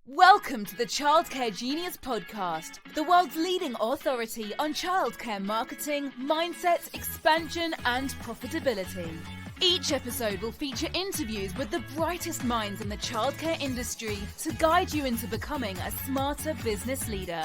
Welcome to the Childcare Genius Podcast, the world's leading authority on childcare marketing, mindset, expansion, and profitability. Each episode will feature interviews with the brightest minds in the childcare industry to guide you into becoming a smarter business leader.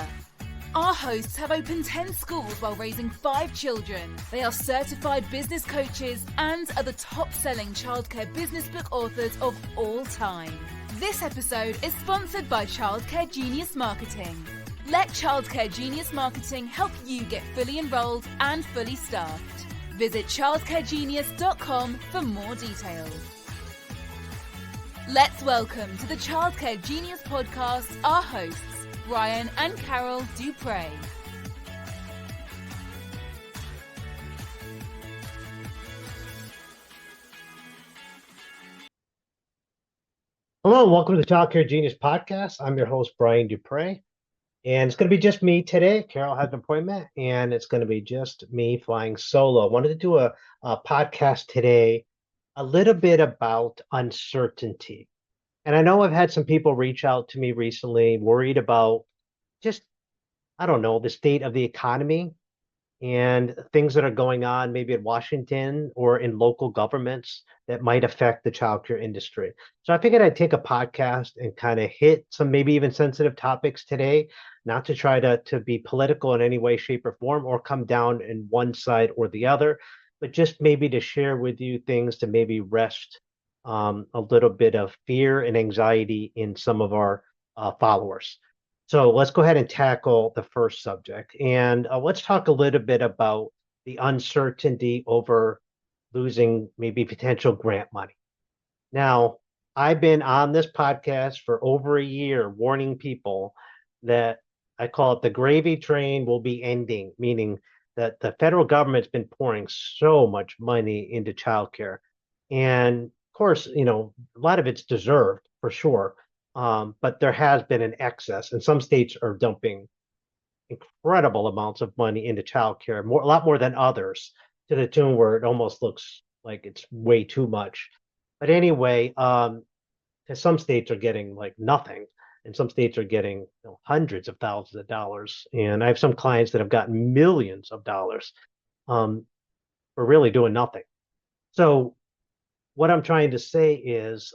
Our hosts have opened 10 schools while raising 5 children. They are certified business coaches and are the top-selling childcare business book authors of all time. This episode is sponsored by Childcare Genius Marketing. Let Childcare Genius Marketing help you get fully enrolled and fully staffed. Visit childcaregenius.com for more details. Let's welcome to the Childcare Genius Podcast our hosts, Brian and Carol Duprey. Hello, and welcome to the Childcare Genius Podcast. I'm your host, Brian Duprey, and it's going to be just me today. Carol has an appointment, and it's going to be just me flying solo. I wanted to do a podcast today, a little bit about uncertainty. And I know I've had some people reach out to me recently, worried about just, the state of the economy and things that are going on maybe in Washington or in local governments that might affect the childcare industry. So I figured I'd take a podcast and kind of hit some maybe even sensitive topics today, not to try to be political in any way, shape, or form, or come down in one side or the other, but just maybe to share with you things to maybe rest a little bit of fear and anxiety in some of our followers. So let's go ahead and tackle the first subject. And let's talk a little bit about the uncertainty over losing maybe potential grant money. Now, I've been on this podcast for over a year warning people that I call it the gravy train will be ending, meaning that the federal government's been pouring so much money into childcare. And of course, a lot of it's deserved for sure. But there has been an excess, and some states are dumping incredible amounts of money into childcare, a lot more than others, to the tune where it almost looks like it's way too much. But anyway, some states are getting like nothing, and some states are getting hundreds of thousands of dollars. And I have some clients that have gotten millions of dollars for really doing nothing. So what I'm trying to say is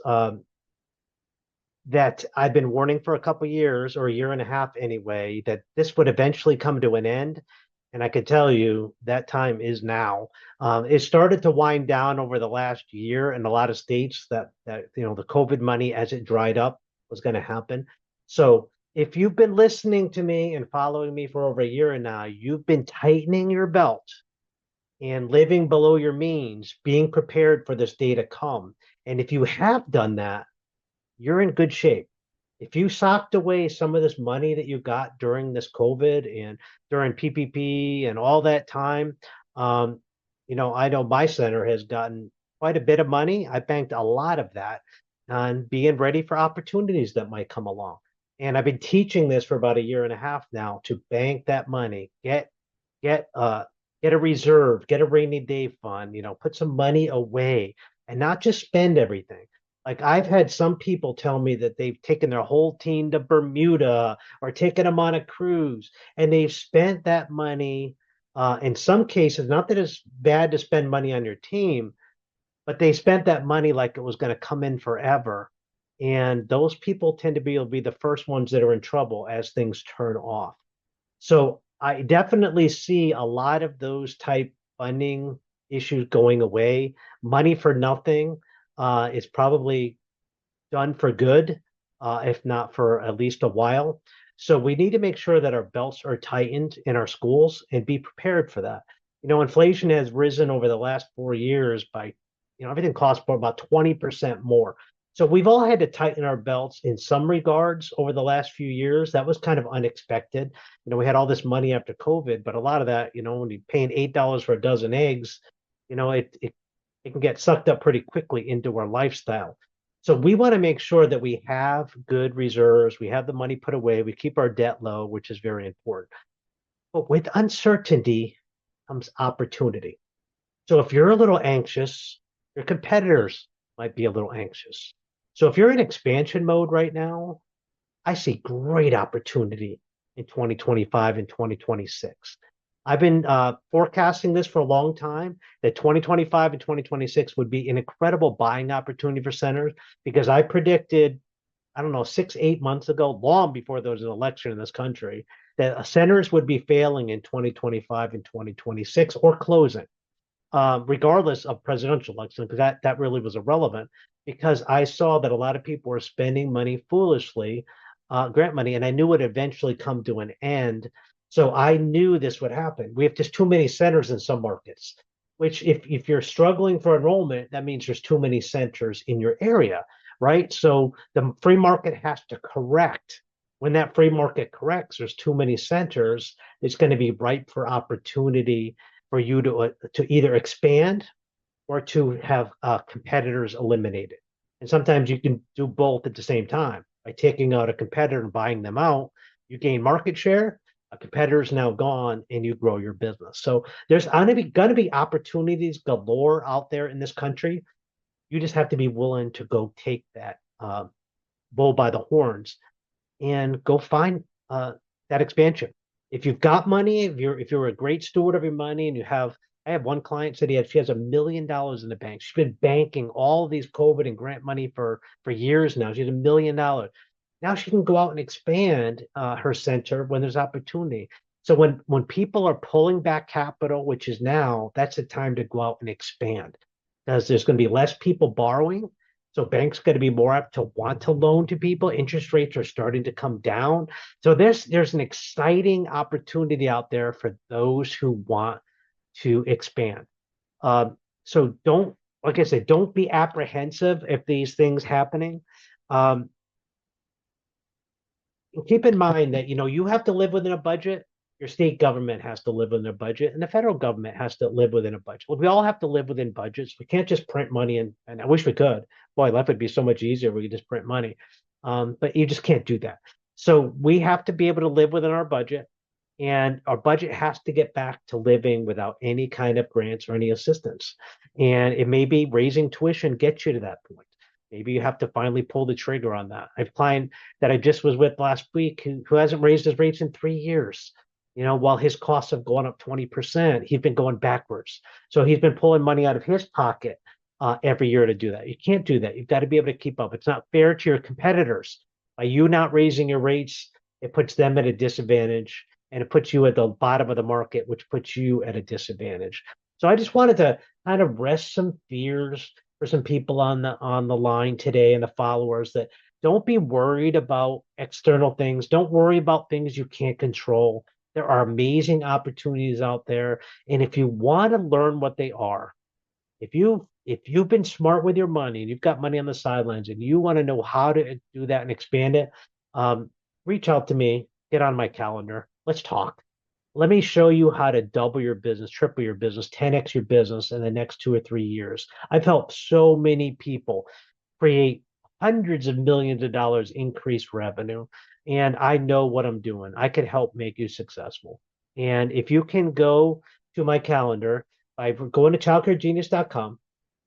that I've been warning for a couple of years, or a year and a half anyway, that this would eventually come to an end. And I could tell you that time is now. It started to wind down over the last year in a lot of states that the COVID money, as it dried up, was going to happen. So if you've been listening to me and following me for over a year and now, you've been tightening your belt and living below your means, being prepared for this day to come. And if you have done that, you're in good shape. If you socked away some of this money that you got during this COVID and during PPP and all that time, I know my center has gotten quite a bit of money. I banked a lot of that on being ready for opportunities that might come along. And I've been teaching this for about a year and a half now, to bank that money, get a reserve, get a rainy day fund, put some money away and not just spend everything. Like, I've had some people tell me that they've taken their whole team to Bermuda or taken them on a cruise, and they've spent that money. In some cases, not that it's bad to spend money on your team, but they spent that money like it was going to come in forever. And those people tend to be the first ones that are in trouble as things turn off. So I definitely see a lot of those type funding issues going away. Money for nothing is probably done for good, if not for at least a while. So we need to make sure that our belts are tightened in our schools and be prepared for that. Inflation has risen over the last 4 years by, everything costs about 20% more. So we've all had to tighten our belts in some regards over the last few years. That was kind of unexpected. We had all this money after COVID, but a lot of that, when you're paying $8 for a dozen eggs, it can get sucked up pretty quickly into our lifestyle. So we want to make sure that we have good reserves, we have the money put away, we keep our debt low, which is very important. But with uncertainty comes opportunity. So if you're a little anxious, your competitors might be a little anxious. So if you're in expansion mode right now, I see great opportunity in 2025 and 2026. I've been forecasting this for a long time that 2025 and 2026 would be an incredible buying opportunity for centers because I predicted, I don't know, 6, 8 months ago, long before there was an election in this country, that centers would be failing in 2025 and 2026 or closing, regardless of presidential election, because that really was irrelevant. Because I saw that a lot of people were spending money foolishly, grant money, and I knew it would eventually come to an end. So I knew this would happen. We have just too many centers in some markets, which if you're struggling for enrollment, that means there's too many centers in your area, right? So the free market has to correct. When that free market corrects, there's too many centers. It's going to be ripe for opportunity for you to either expand or to have competitors eliminated. And sometimes you can do both at the same time. By taking out a competitor and buying them out, you gain market share. A competitor is now gone, and you grow your business. So there's going to be opportunities galore out there in this country. You just have to be willing to go take that bull by the horns and go find that expansion. If you've got money, if you're a great steward of your money, and I have one client said she has $1 million in the bank. She's been banking all of these COVID and grant money for years now. She has $1 million. Now she can go out and expand her center when there's opportunity. So when people are pulling back capital, which is now, that's the time to go out and expand because there's going to be less people borrowing. So banks got to be more apt to want to loan to people. Interest rates are starting to come down. So there's an exciting opportunity out there for those who want to expand. So don't, like I said, don't be apprehensive if these things happening. Keep in mind that you have to live within a budget. Your state government has to live within a budget, and the federal government has to live within a budget. We all have to live within budgets. We can't just print money, and I wish we could. Boy, life would be so much easier if we could just print money. But you just can't do that. So we have to be able to live within our budget, and our budget has to get back to living without any kind of grants or any assistance. And it may be raising tuition gets you to that point. Maybe you have to finally pull the trigger on that. I have a client that I just was with last week who hasn't raised his rates in 3 years. While his costs have gone up 20%, he's been going backwards. So he's been pulling money out of his pocket every year to do that. You can't do that. You've got to be able to keep up. It's not fair to your competitors. By you not raising your rates, it puts them at a disadvantage, and it puts you at the bottom of the market, which puts you at a disadvantage. So I just wanted to kind of rest some fears for some people on the line today and the followers, that don't be worried about external things. Don't worry about things you can't control. There are amazing opportunities out there. And if you want to learn what they are, if you've been smart with your money and you've got money on the sidelines and you want to know how to do that and expand it, reach out to me, get on my calendar. Let's talk. Let me show you how to double your business, triple your business, 10x your business in the next 2 or 3 years. I've helped so many people create hundreds of millions of dollars increased revenue, and I know what I'm doing. I can help make you successful. And if you can go to my calendar by going to childcaregenius.com,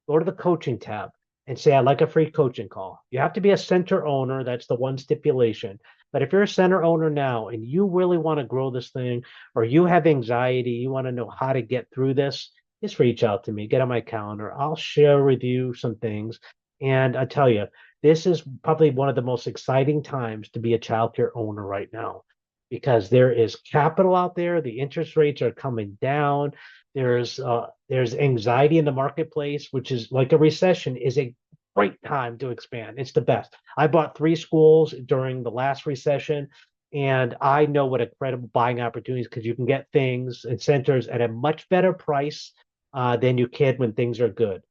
go to the coaching tab and say, I'd like a free coaching call. You have to be a center owner. That's the one stipulation. But if you're a center owner now and you really want to grow this thing, or you have anxiety, you want to know how to get through this, just reach out to me, get on my calendar. I'll share with you some things. And I tell you, this is probably one of the most exciting times to be a childcare owner right now, because there is capital out there. The interest rates are coming down. There's anxiety in the marketplace, which is like a recession is a great time to expand. It's the best. I bought 3 schools during the last recession, and I know what incredible buying opportunities, because you can get things and centers at a much better price than you can when things are good.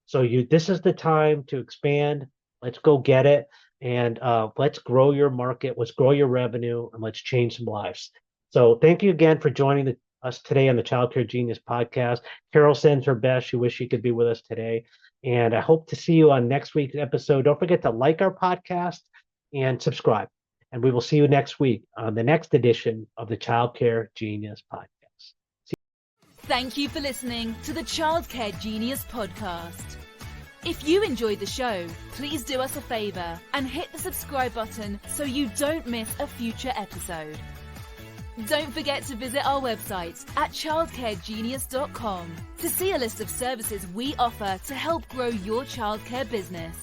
So this is the time to expand. Let's go get it, and let's grow your market. Let's grow your revenue, and let's change some lives. So thank you again for joining us today on the Child Care Genius podcast. Carol sends her best. She wishes she could be with us today. And I hope to see you on next week's episode. Don't forget to like our podcast and subscribe. And we will see you next week on the next edition of the Child Care Genius podcast. Thank you for listening to the Childcare Genius podcast. If you enjoyed the show, please do us a favour and hit the subscribe button so you don't miss a future episode. Don't forget to visit our website at childcaregenius.com to see a list of services we offer to help grow your childcare business.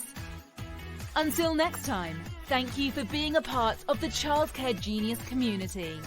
Until next time, thank you for being a part of the Childcare Genius community.